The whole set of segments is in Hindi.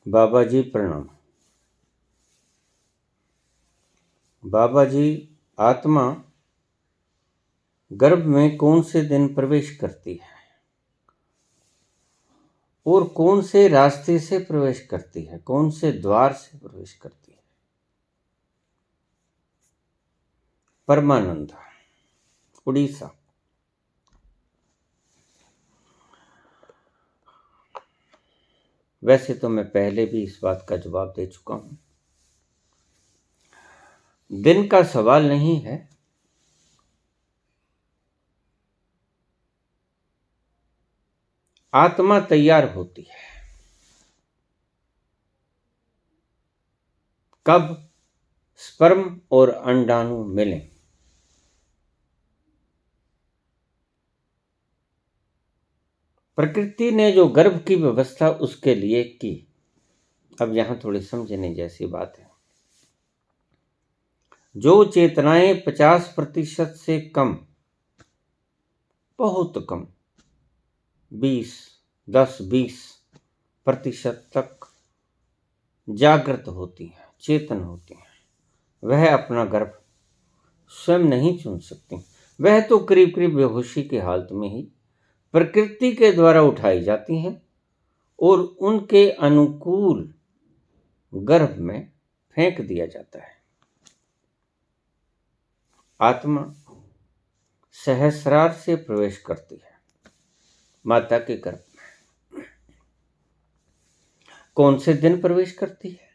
बाबा जी प्रणाम। बाबा जी, आत्मा गर्भ में कौन से दिन प्रवेश करती है और कौन से रास्ते से प्रवेश करती है, कौन से द्वार से प्रवेश करती है? परमानंद, उड़ीसा। वैसे तो मैं पहले भी इस बात का जवाब दे चुका हूं। दिन का सवाल नहीं है, आत्मा तैयार होती है। कब स्पर्म और अंडाणु मिलें, प्रकृति ने जो गर्भ की व्यवस्था उसके लिए की। अब यहां थोड़ी समझने जैसी बात है। जो चेतनाएं 50% से कम, बहुत कम, 10-20% तक जागृत होती हैं, चेतन होती हैं, वह अपना गर्भ स्वयं नहीं चुन सकती। वह तो करीब करीब बेहोशी की हालत में ही प्रकृति के द्वारा उठाई जाती हैं और उनके अनुकूल गर्भ में फेंक दिया जाता है। आत्मा सहस्रार से प्रवेश करती है माता के गर्भ में। कौन से दिन प्रवेश करती है?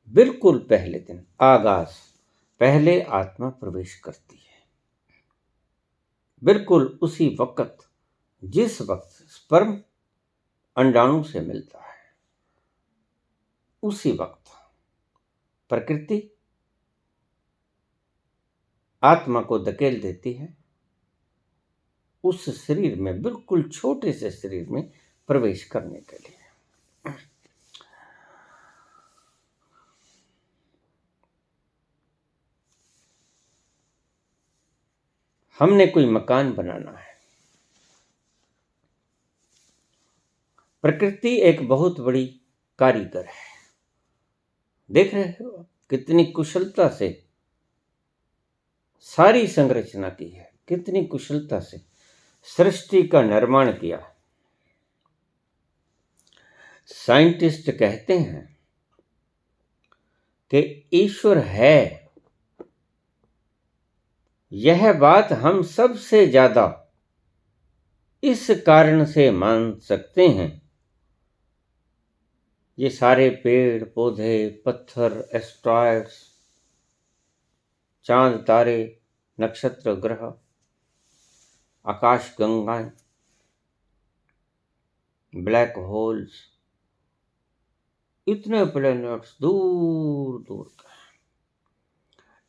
बिल्कुल पहले दिन, आगाज, पहले आत्मा प्रवेश करती है। बिल्कुल उसी वक्त जिस वक्त स्पर्म अंडाणु से मिलता है, उसी वक्त प्रकृति आत्मा को धकेल देती है उस शरीर में, बिल्कुल छोटे से शरीर में प्रवेश करने के लिए। हमने कोई मकान बनाना है। प्रकृति एक बहुत बड़ी कारीगर है। देख रहे हो कितनी कुशलता से सारी संरचना की है, कितनी कुशलता से सृष्टि का निर्माण किया। साइंटिस्ट कहते हैं कि ईश्वर है। यह बात हम सबसे ज्यादा इस कारण से मान सकते हैं, ये सारे पेड़ पौधे, पत्थर, एस्ट्रॉयड्स, चांद तारे, नक्षत्र, ग्रह, आकाश गंगाएं, ब्लैक होल्स, इतने प्लैनेट्स दूर दूर का,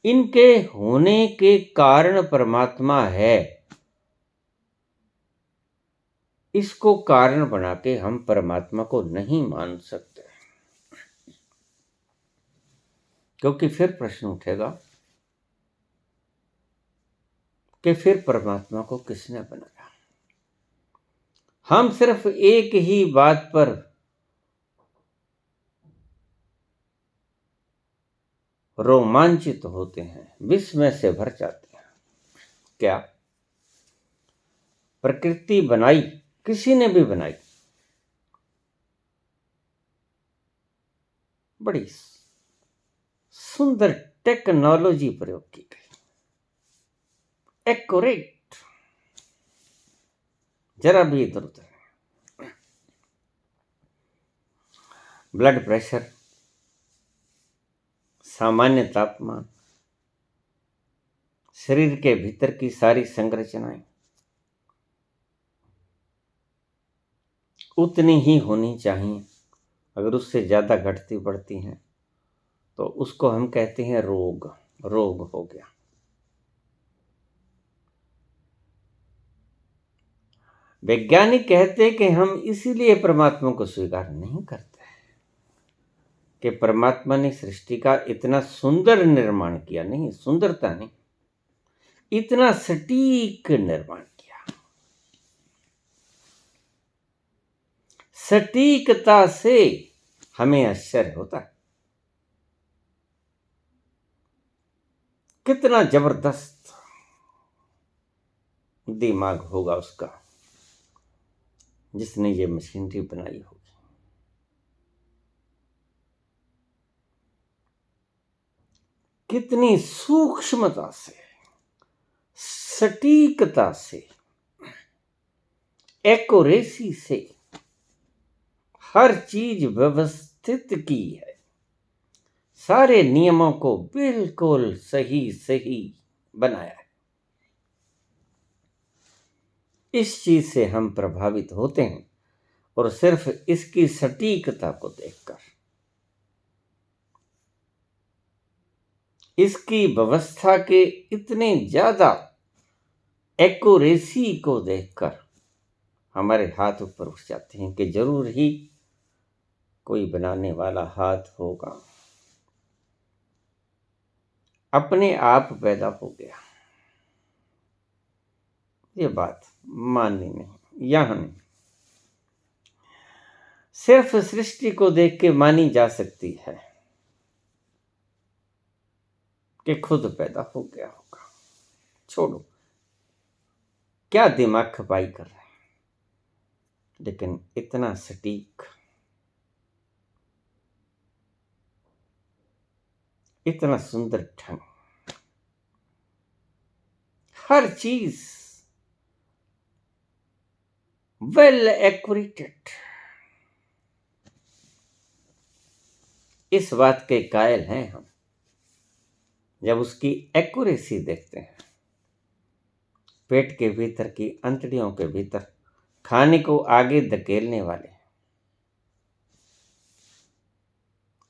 इनके होने के कारण परमात्मा है। इसको कारण बना के हम परमात्मा को नहीं मान सकते, क्योंकि फिर प्रश्न उठेगा कि फिर परमात्मा को किसने बनाया। हम सिर्फ एक ही बात पर रोमांचित होते हैं, विस्मय से भर जाते हैं। क्या प्रकृति बनाई, किसी ने भी बनाई, बड़ी सुंदर टेक्नोलॉजी प्रयोग की गई, एक्यूरेट, जरा भी इधर उधर। ब्लड प्रेशर, सामान्य तापमान, शरीर के भीतर की सारी संरचनाएं उतनी ही होनी चाहिए। अगर उससे ज्यादा घटती बढ़ती हैं तो उसको हम कहते हैं रोग। रोग हो गया। वैज्ञानिक कहते हैं कि हम इसीलिए परमात्मा को स्वीकार नहीं करते कि परमात्मा ने सृष्टि का इतना सुंदर निर्माण किया, नहीं, सुंदरता नहीं, इतना सटीक निर्माण किया। सटीकता से हमें आश्चर्य होता है। कितना जबरदस्त दिमाग होगा उसका जिसने ये मशीनरी बनाई होगी। कितनी सूक्ष्मता से, सटीकता से, एक्यूरेसी से हर चीज व्यवस्थित की है। सारे नियमों को बिल्कुल सही सही बनाया है। इस चीज से हम प्रभावित होते हैं और सिर्फ इसकी सटीकता को देखकर, इसकी व्यवस्था के इतने ज्यादा एक्यूरेसी को देखकर हमारे हाथ ऊपर उठ जाते हैं कि जरूर ही कोई बनाने वाला हाथ होगा। अपने आप पैदा हो गया, ये बात माननी नहीं, यहां नहीं। सिर्फ सृष्टि को देख के मानी जा सकती है कि खुद पैदा हो गया होगा। छोड़ो क्या दिमाग खपाई कर रहे हैं, लेकिन इतना सटीक, इतना सुंदर ढंग, हर चीज वेल एक्यूरेटेड। इस बात के कायल हैं हम जब उसकी एक्यूरेसी देखते हैं। पेट के भीतर की अंतड़ियों के भीतर खाने को आगे धकेलने वाले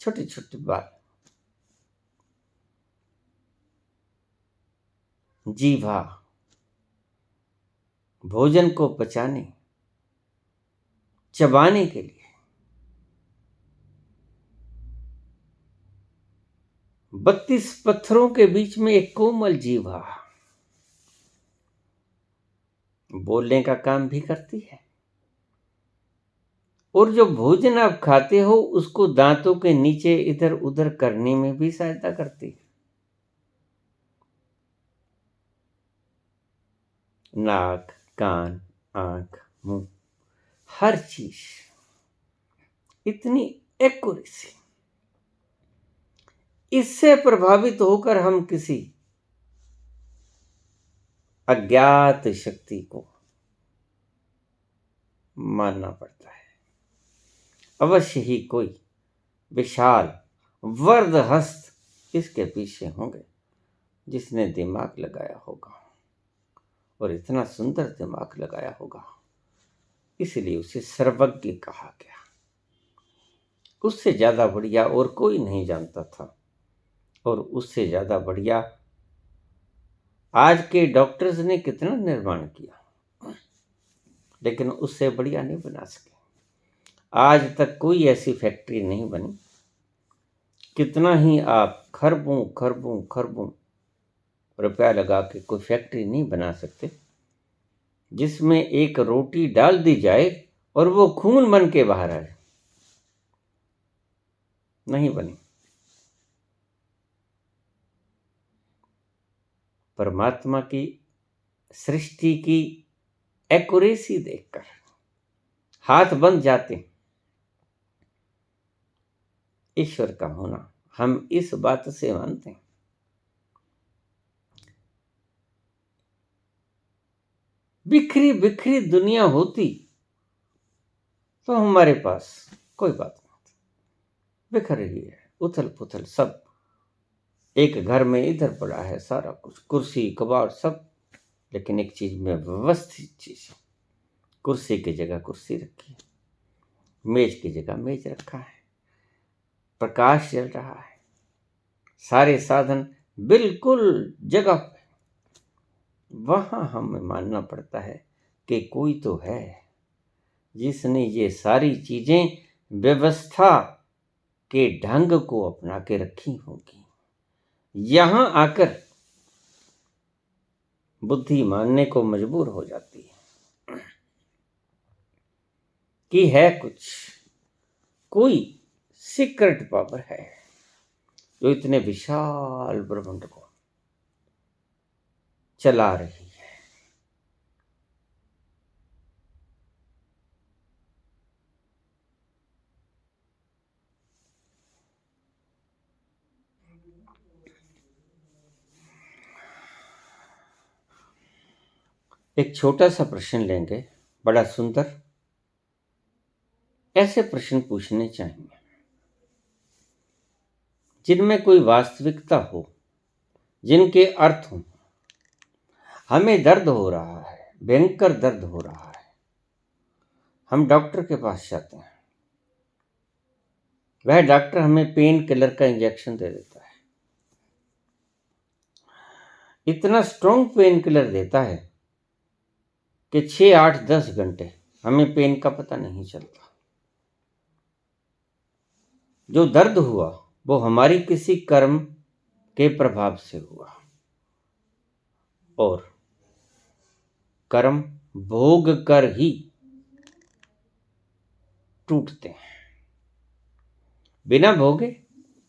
छोटी छोटी बात, जीवा भोजन को पचाने, चबाने के लिए 32 पत्थरों के बीच में एक कोमल जीवा बोलने का काम भी करती है। और जो भोजन आप खाते हो उसको दांतों के नीचे इधर उधर करने में भी सहायता करती है। नाक, कान, आंख, मुंह, हर चीज इतनी एक्यूरेसी। इससे प्रभावित होकर हम किसी अज्ञात शक्ति को मानना पड़ता है। अवश्य ही कोई विशाल वर्द हस्त इसके पीछे होंगे जिसने दिमाग लगाया होगा, और इतना सुंदर दिमाग लगाया होगा, इसलिए उसे सर्वज्ञ कहा गया। उससे ज्यादा बढ़िया और कोई नहीं जानता था, और उससे ज्यादा बढ़िया आज के डॉक्टर्स ने कितना निर्माण किया, लेकिन उससे बढ़िया नहीं बना सके। आज तक कोई ऐसी फैक्ट्री नहीं बनी, कितना ही आप खरबों खरबों खरबों रुपया लगा के कोई फैक्ट्री नहीं बना सकते जिसमें एक रोटी डाल दी जाए और वो खून बन के बाहर आए। नहीं बनी। परमात्मा की सृष्टि की एक्यूरेसी देखकर हाथ बंद जाते। ईश्वर का होना हम इस बात से मानते हैं। बिखरी बिखरी दुनिया होती तो हमारे पास कोई बात नहीं, बिखर रही है, उथल पुथल सब। एक घर में इधर पड़ा है सारा कुछ, कुर्सी कबाड़ सब, लेकिन एक चीज में व्यवस्थित चीज। कुर्सी की जगह कुर्सी रखी है, मेज की जगह मेज रखा है, प्रकाश जल रहा है, सारे साधन बिल्कुल जगह पे। वहां हमें मानना पड़ता है कि कोई तो है जिसने ये सारी चीजें व्यवस्था के ढंग को अपना के रखी होगी। यहां आकर बुद्धि मानने को मजबूर हो जाती है कि है कुछ, कोई सीक्रेट पावर है जो इतने विशाल ब्रह्मांड को चला रही है। एक छोटा सा प्रश्न लेंगे, बड़ा सुंदर। ऐसे प्रश्न पूछने चाहिए जिनमें कोई वास्तविकता हो, जिनके अर्थ हो। हमें दर्द हो रहा है, भयंकर दर्द हो रहा है, हम डॉक्टर के पास जाते हैं, वह डॉक्टर हमें पेन किलर का इंजेक्शन दे देता है, इतना स्ट्रॉन्ग पेन किलर देता है कि 6, 8, 10 घंटे हमें पेन का पता नहीं चलता। जो दर्द हुआ वो हमारी किसी कर्म के प्रभाव से हुआ, और कर्म भोग कर ही टूटते हैं। बिना भोगे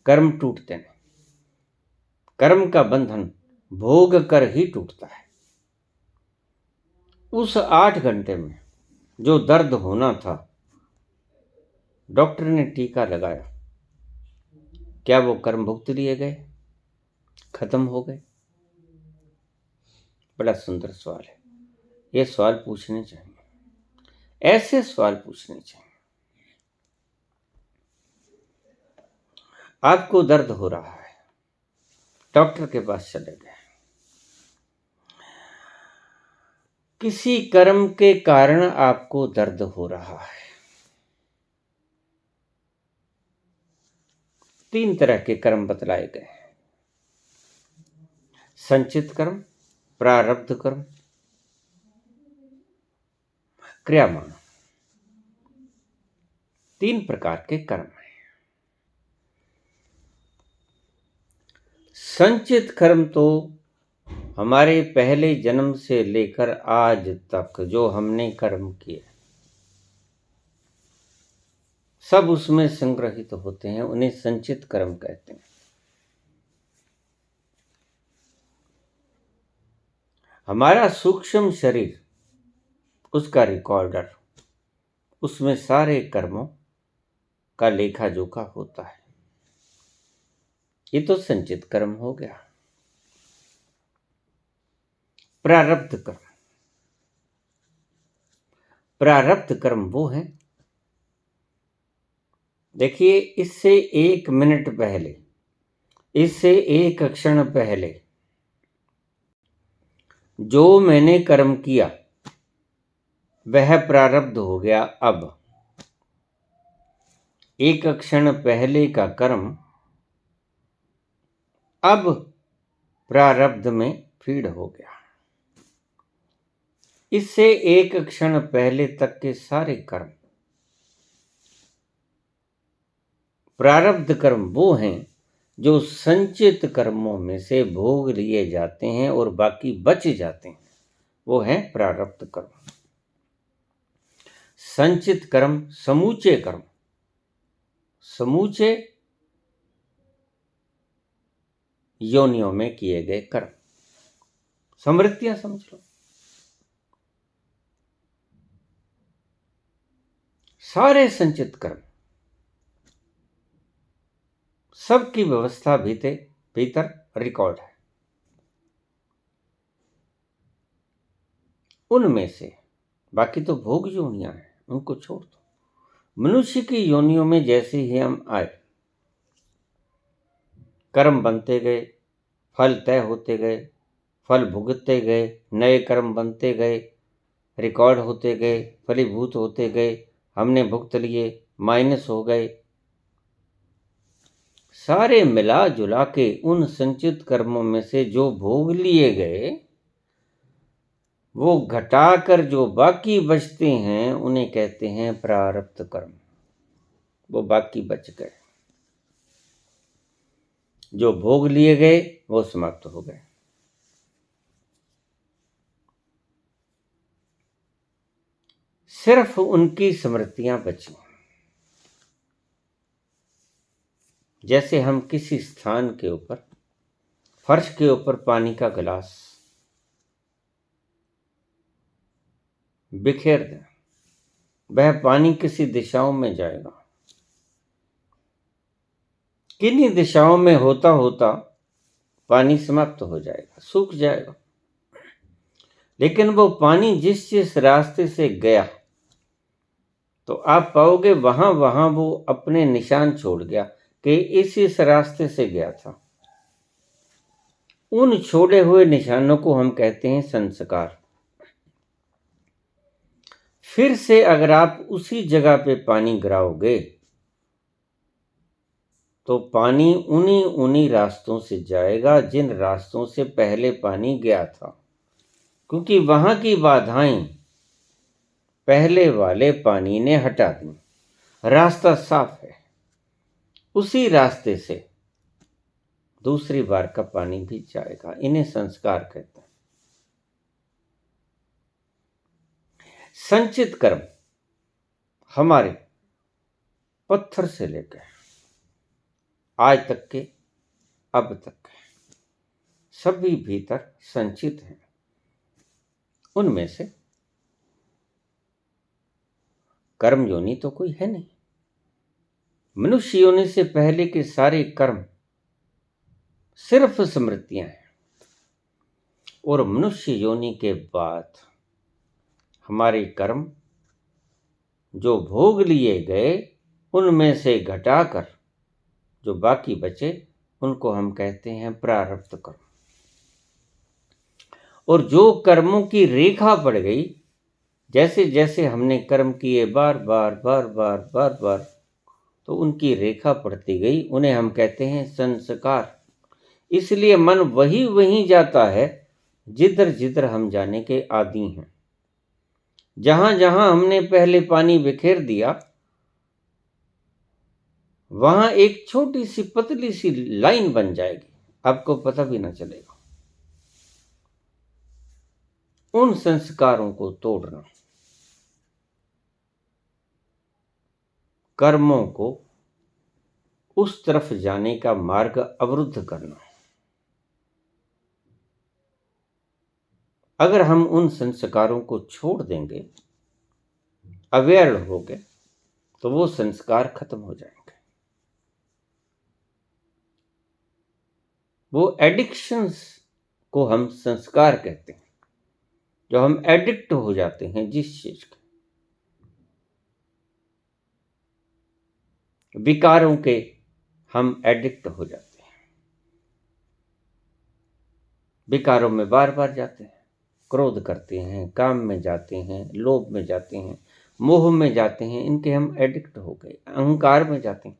कर्म टूटते नहीं। कर्म का बंधन भोग कर ही टूटता है। उस 8 घंटे में जो दर्द होना था, डॉक्टर ने टीका लगाया, क्या वो कर्म भुगत लिए गए, खत्म हो गए? बड़ा सुंदर सवाल है। ये सवाल पूछने चाहिए, ऐसे सवाल पूछने चाहिए। आपको दर्द हो रहा है, डॉक्टर के पास चले गए, किसी कर्म के कारण आपको दर्द हो रहा है। 3 तरह के कर्म बतलाए गए, संचित कर्म, प्रारब्ध कर्म, क्रियामान। 3 प्रकार के कर्म हैं। संचित कर्म तो हमारे पहले जन्म से लेकर आज तक जो हमने कर्म किए, सब उसमें संग्रहित होते हैं, उन्हें संचित कर्म कहते हैं। हमारा सूक्ष्म शरीर, उसका रिकॉर्डर, उसमें सारे कर्मों का लेखा जोखा होता है। ये तो संचित कर्म हो गया। प्रारब्ध कर्म, प्रारब्ध कर्म वो है, देखिए, इससे 1 मिनट पहले, इससे 1 क्षण पहले जो मैंने कर्म किया वह प्रारब्ध हो गया। अब 1 क्षण पहले का कर्म अब प्रारब्ध में फीड हो गया। इससे 1 क्षण पहले तक के सारे कर्म प्रारब्ध कर्म वो हैं जो संचित कर्मों में से भोग लिए जाते हैं और बाकी बच जाते हैं, वो है प्रारब्ध कर्म। संचित कर्म समूचे कर्म, समूचे योनियों में किए गए कर्म, समृद्धियां समझ लो। सारे संचित कर्म, सबकी व्यवस्था भीतर रिकॉर्ड है। उनमें से बाकी तो भोग योनियां हैं, उनको छोड़ दो। मनुष्य की योनियों में जैसे ही हम आए, कर्म बनते गए, फल तय होते गए, फल भुगतते गए, नए कर्म बनते गए, रिकॉर्ड होते गए, फलीभूत होते गए, हमने भुगत लिए, माइनस हो गए। सारे मिला जुला के उन संचित कर्मों में से जो भोग लिए गए, वो घटाकर जो बाकी बचते हैं उन्हें कहते हैं प्रारब्ध कर्म। वो बाकी बच गए, जो भोग लिए गए वो समाप्त हो गए। सिर्फ उनकी स्मृतियां बची। जैसे हम किसी स्थान के ऊपर, फर्श के ऊपर पानी का गिलास बिखेर दें, वह पानी किसी दिशाओं में जाएगा, किन्हीं दिशाओं में होता होता पानी समाप्त हो जाएगा, सूख जाएगा। लेकिन वो पानी जिस जिस रास्ते से गया, तो आप पाओगे वहां वहां वो अपने निशान छोड़ गया कि इस रास्ते से गया था। उन छोड़े हुए निशानों को हम कहते हैं संस्कार। फिर से अगर आप उसी जगह पे पानी गिराओगे, तो पानी उन्हीं उन्हीं रास्तों से जाएगा जिन रास्तों से पहले पानी गया था, क्योंकि वहां की बाधाएं पहले वाले पानी ने हटा दी। रास्ता साफ है, उसी रास्ते से दूसरी बार का पानी भी जाएगा। इन्हें संस्कार कहते हैं। संचित कर्म हमारे पत्थर से लेकर आज तक के, अब तक सभी भीतर संचित हैं। उनमें से कर्म योनि तो कोई है नहीं। मनुष्य योनि से पहले के सारे कर्म सिर्फ स्मृतियां हैं, और मनुष्य योनि के बाद हमारे कर्म जो भोग लिए गए, उनमें से घटाकर जो बाकी बचे, उनको हम कहते हैं प्रारब्ध कर्म। और जो कर्मों की रेखा पड़ गई, जैसे जैसे हमने कर्म किए बार बार बार बार बार बार, तो उनकी रेखा पड़ती गई, उन्हें हम कहते हैं संस्कार। इसलिए मन वही वहीं जाता है जिधर जिधर हम जाने के आदी हैं। जहां जहां हमने पहले पानी बिखेर दिया, वहां एक छोटी सी पतली सी लाइन बन जाएगी, आपको पता भी ना चलेगा। उन संस्कारों को तोड़ना, कर्मों को उस तरफ जाने का मार्ग अवरुद्ध करना। अगर हम उन संस्कारों को छोड़ देंगे, अवेयर हो गए, तो वो संस्कार खत्म हो जाएंगे। वो एडिक्शंस को हम संस्कार कहते हैं, जो हम एडिक्ट हो जाते हैं जिस चीज के, विकारों के हम एडिक्ट हो जाते हैं। विकारों में बार बार जाते हैं, क्रोध करते हैं, काम में जाते हैं, लोभ में जाते हैं, मोह में जाते हैं, इनके हम एडिक्ट हो गए। अहंकार में जाते हैं,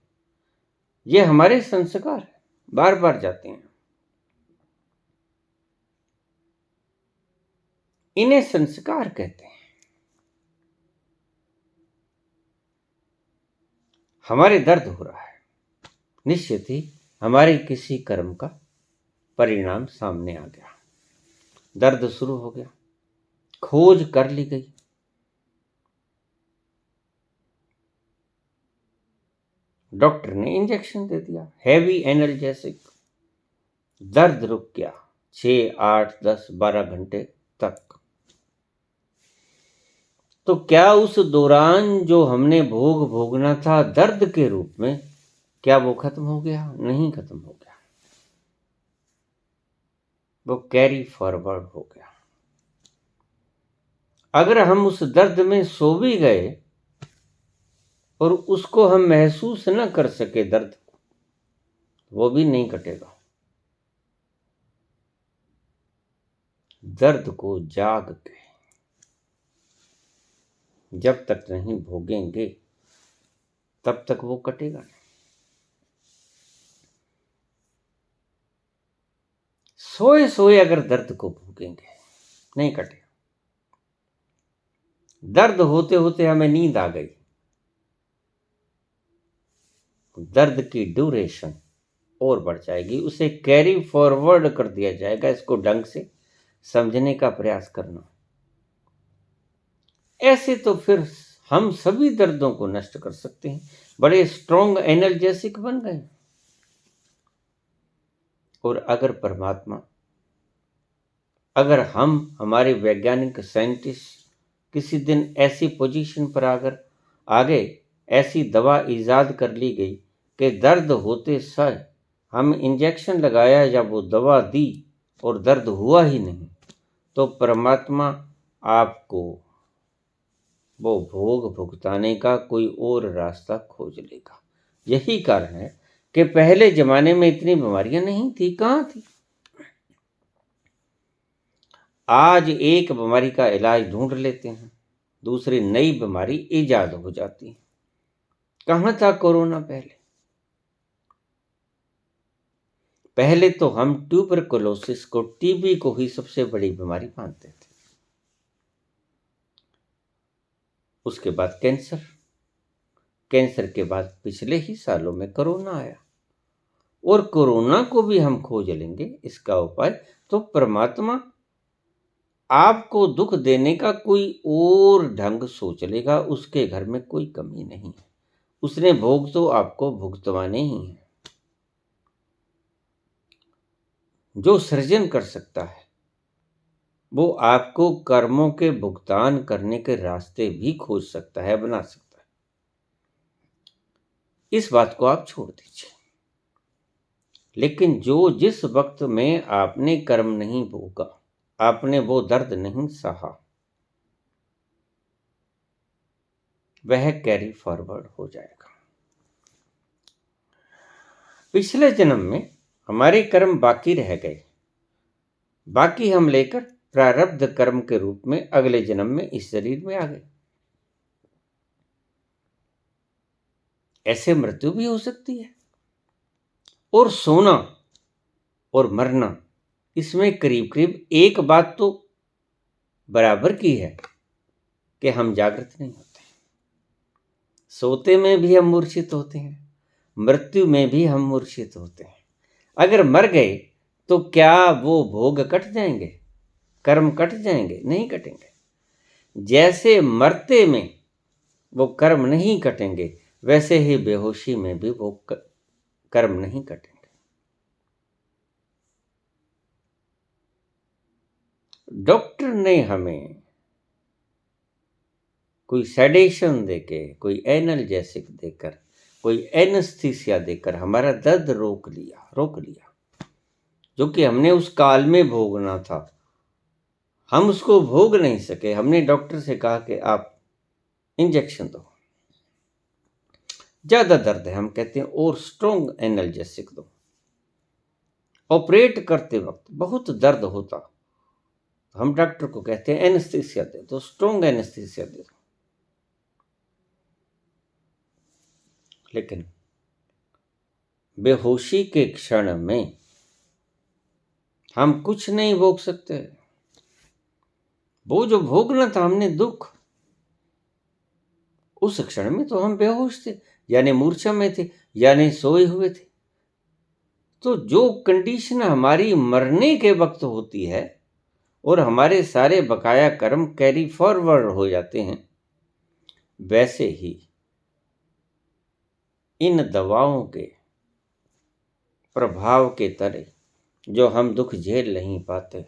ये हमारे संस्कार है, बार बार जाते हैं। इन्हें संस्कार कहते हैं। हमारे दर्द हो रहा है, निश्चित ही हमारे किसी कर्म का परिणाम सामने आ गया, दर्द शुरू हो गया, खोज कर ली गई, डॉक्टर ने इंजेक्शन दे दिया, हैवी एनाल्जेसिक, दर्द रुक गया 6, 8, 10, 12 घंटे तक। तो क्या उस दौरान जो हमने भोग भोगना था दर्द के रूप में, क्या वो खत्म हो गया? नहीं खत्म हो गया, वो कैरी फॉरवर्ड हो गया। अगर हम उस दर्द में सो भी गए और उसको हम महसूस न कर सके दर्द को, वो भी नहीं कटेगा। दर्द को जाग के जब तक नहीं भोगेंगे, तब तक वो कटेगा नहीं। सोए सोए अगर दर्द को भोगेंगे, नहीं कटेगा। दर्द होते होते हमें नींद आ गई, दर्द की ड्यूरेशन और बढ़ जाएगी, उसे कैरी फॉरवर्ड कर दिया जाएगा। इसको ढंग से समझने का प्रयास करना। ऐसे तो फिर हम सभी दर्दों को नष्ट कर सकते हैं, बड़े स्ट्रॉन्ग एनाल्जेसिक बन गए। और अगर हम हमारे वैज्ञानिक साइंटिस्ट किसी दिन ऐसी पोजीशन पर अगर आ गए, ऐसी दवा इजाद कर ली गई कि दर्द होते समय हम इंजेक्शन लगाया या वो दवा दी और दर्द हुआ ही नहीं, तो परमात्मा आपको वो भोग भुगताने का कोई और रास्ता खोज लेगा। यही कारण है कि पहले जमाने में इतनी बीमारियां नहीं थी, कहाँ थी। आज एक बीमारी का इलाज ढूंढ लेते हैं, दूसरी नई बीमारी इजाद हो जाती है। कहाँ था कोरोना पहले तो हम ट्यूबरकुलोसिस को, टीबी को ही सबसे बड़ी बीमारी मानते थे। उसके बाद कैंसर के बाद पिछले ही सालों में कोरोना आया, और कोरोना को भी हम खोज लेंगे इसका उपाय। तो परमात्मा आपको दुख देने का कोई और ढंग सोच लेगा, उसके घर में कोई कमी नहीं है, उसने भोग तो आपको भुगतवाने ही है। जो सृजन कर सकता है वो आपको कर्मों के भुगतान करने के रास्ते भी खोज सकता है, बना सकता है। इस बात को आप छोड़ दीजिए। लेकिन जिस वक्त में आपने कर्म नहीं भोगा, आपने वो दर्द नहीं सहा, वह कैरी फॉरवर्ड हो जाएगा। पिछले जन्म में हमारे कर्म बाकी रह गए, बाकी हम लेकर प्रारब्ध कर्म के रूप में अगले जन्म में इस शरीर में आ गए। ऐसे मृत्यु भी हो सकती है। और सोना और मरना, इसमें करीब करीब एक बात तो बराबर की है कि हम जागृत नहीं होते। सोते में भी हम मूर्छित होते हैं, मृत्यु में भी हम मूर्छित होते हैं। अगर मर गए तो क्या वो भोग कट जाएंगे, कर्म कट जाएंगे? नहीं कटेंगे। जैसे मरते में वो कर्म नहीं कटेंगे, वैसे ही बेहोशी में भी वो कर्म नहीं कटेंगे। डॉक्टर ने हमें कोई सेडेशन देके, कोई एनाल्जेसिक देकर, कोई एनेस्थीसिया देकर हमारा दर्द रोक लिया, जो कि हमने उस काल में भोगना था। हम उसको भोग नहीं सके। हमने डॉक्टर से कहा कि आप इंजेक्शन दो, ज्यादा दर्द है, हम कहते हैं और स्ट्रॉन्ग एनाल्जेसिक दो। ऑपरेट करते वक्त बहुत दर्द होता, हम डॉक्टर को कहते हैं एनेस्थीसिया दे दो, स्ट्रॉन्ग एनेस्थीसिया दे दो। लेकिन बेहोशी के क्षण में हम कुछ नहीं भोग सकते। वो जो भोगना था हमने दुख, उस क्षण में तो हम बेहोश थे, यानी मूर्छा में थे, यानी सोए हुए थे। तो जो कंडीशन हमारी मरने के वक्त होती है और हमारे सारे बकाया कर्म कैरी फॉरवर्ड हो जाते हैं, वैसे ही इन दवाओं के प्रभाव के तले जो हम दुख झेल नहीं पाते,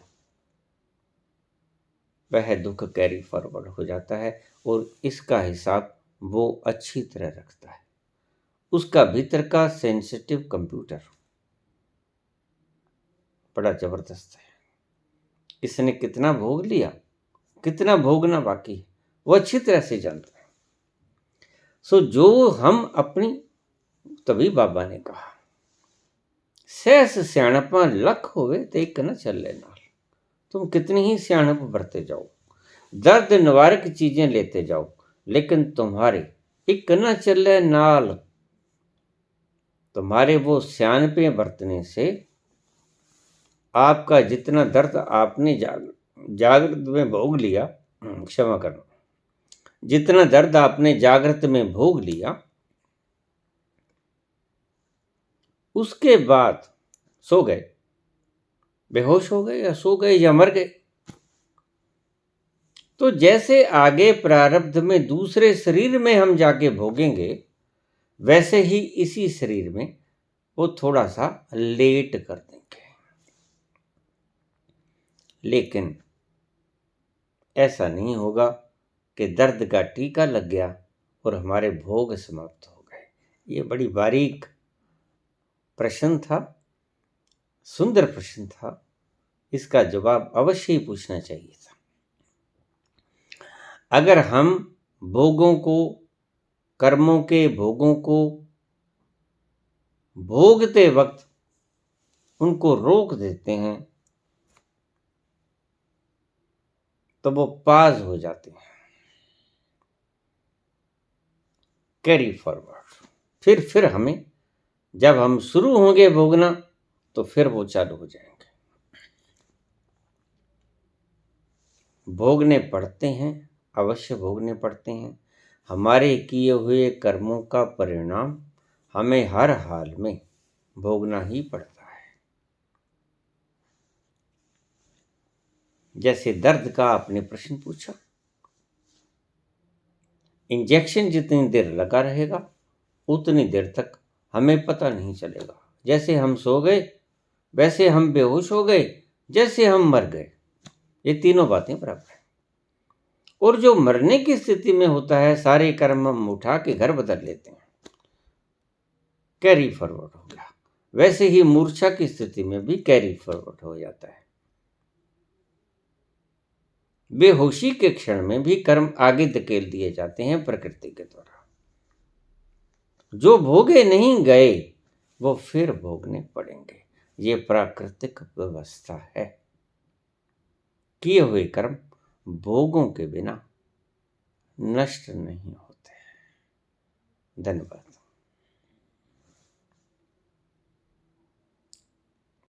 वह दुख कैरी फॉरवर्ड हो जाता है। और इसका हिसाब वो अच्छी तरह रखता है। उसका भीतर का सेंसिटिव कंप्यूटर बड़ा जबरदस्त है। इसने कितना भोग लिया, कितना भोगना बाकी है, वो अच्छी तरह से जानता है। सो जो हम अपनी, तभी बाबा ने कहा सहस सियाणपा लख होवे ते एक न चले नाल। तुम कितनी ही सियाणप बरते जाओ, दर्द निवारक चीजें लेते जाओ, लेकिन तुम्हारे एक न चले नाल, तुम्हारे वो सियाणपे बरतने से आपका जितना दर्द आपने जागृत में भोग लिया, क्षमा करना, जितना दर्द आपने जागृत में भोग लिया, उसके बाद सो गए, बेहोश हो गए या सो गए या मर गए, तो जैसे आगे प्रारब्ध में दूसरे शरीर में हम जाके भोगेंगे, वैसे ही इसी शरीर में वो थोड़ा सा लेट कर देंगे। लेकिन ऐसा नहीं होगा कि दर्द का टीका लग गया और हमारे भोग समाप्त हो गए। ये बड़ी बारीक प्रश्न था, सुंदर प्रश्न था। इसका जवाब अवश्य ही पूछना चाहिए था। अगर हम भोगों को, कर्मों के भोगों को भोगते वक्त उनको रोक देते हैं, तो वो पाज हो जाते हैं, कैरी फॉरवर्ड। फिर हमें, जब हम शुरू होंगे भोगना, तो फिर वो चालू हो जाएंगे। भोगने पड़ते हैं, अवश्य भोगने पड़ते हैं। हमारे किए हुए कर्मों का परिणाम हमें हर हाल में भोगना ही पड़ता है। जैसे दर्द का आपने प्रश्न पूछा, इंजेक्शन जितनी देर लगा रहेगा उतनी देर तक हमें पता नहीं चलेगा। जैसे हम सो गए, वैसे हम बेहोश हो गए, जैसे हम मर गए। ये तीनों बातें बराबर है। और जो मरने की स्थिति में होता है, सारे कर्म हम उठा के घर बदल लेते हैं, कैरी फॉरवर्ड हो गया। वैसे ही मूर्छा की स्थिति में भी कैरी फॉरवर्ड हो जाता है। बेहोशी के क्षण में भी कर्म आगे धकेल दिए जाते हैं प्रकृति के द्वारा। जो भोगे नहीं गए वो फिर भोगने पड़ेंगे। ये प्राकृतिक व्यवस्था है। किए हुए कर्म भोगों के बिना नष्ट नहीं होते। धन्यवाद।